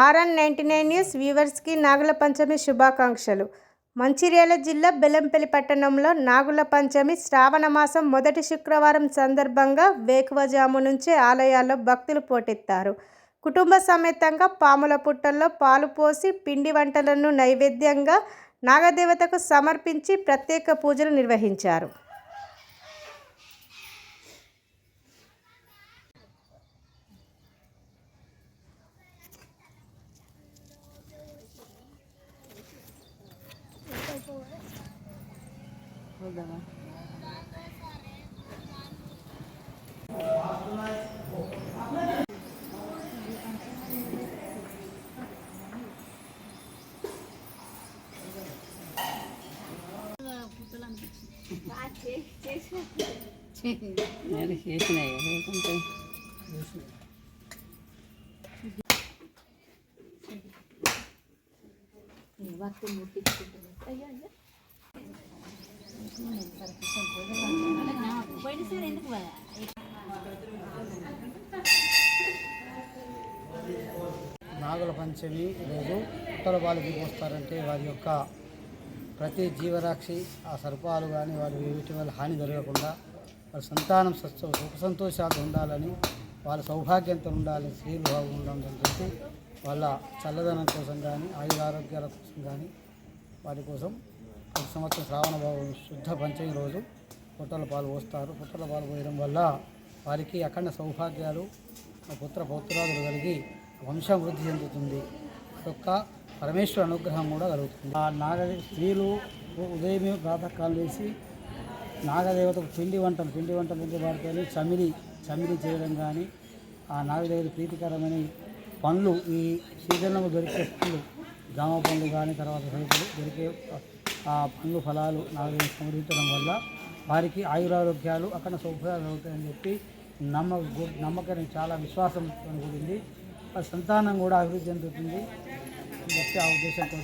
RN99 news వ్యూవర్స్కి నాగుల పంచమి శుభాకాంక్షలు. మంచిర్యాల జిల్లా బెల్లంపల్లి పట్టణంలో నాగుల పంచమి శ్రావణ మాసం మొదటి శుక్రవారం సందర్భంగా వేకువజాము నుంచే ఆలయాల్లో భక్తులు పోటెత్తారు. కుటుంబ సమేతంగా పాముల పుట్టల్లో పాలు పోసి పిండి వంటలను నైవేద్యంగా నాగదేవతకు సమర్పించి ప్రత్యేక పూజలు నిర్వహించారు. నేను చేసినాయి నాగుల పంచమి రోజు పుట్టల పాలు వస్తారంటే వారి యొక్క ప్రతి జీవరాశి ఆ సర్పాలు కానీ వారి వీటి వల్ల హాని జరగకుండా వాళ్ళ సంతానం సుఖ సంతోషాలు ఉండాలని వాళ్ళ సౌభాగ్యంతో ఉండాలని స్త్రీలు బాగుండాలని చెప్పి వాళ్ళ చల్లదనం కోసం కానీ ఆయురారోగ్యాల కోసం కానీ వారి కోసం ప్రతి సంవత్సరం శ్రావణ శుద్ధ పంచమి రోజు పుట్టల పాలు పోస్తారు. పుట్టల పాలు పోయడం వల్ల వారికి అఖండ సౌభాగ్యాలు పుత్ర పౌత్రాదులు కలిగి వంశం వృద్ధి చెందుతుంది. యొక్క పరమేశ్వర అనుగ్రహం కూడా కలుగుతుంది. ఆ స్త్రీలు ఉదయమే ప్రాతకాలం వేసి నాగదేవతకు పిండి వంటలు నుంచి వారితో చమిరి చేయడం కానీ ఆ నాగదేవత ప్రీతికరమైన పండ్లు ఈ సీజన్లో దొరికే పండ్లు జామ పండ్లు కానీ తర్వాత రైతులు దొరికే ఆ పండ్లు ఫలాలు నాగదేవత సమర్పించడం వల్ల వారికి ఆయురారోగ్యాలు అక్కడ సౌకర్యాలు అవుతాయని చెప్పి నమ్మకానికి చాలా విశ్వాసం కూడింది. సంతానం కూడా అభివృద్ధి చెందుతుంది. ఆ ఉద్దేశంతో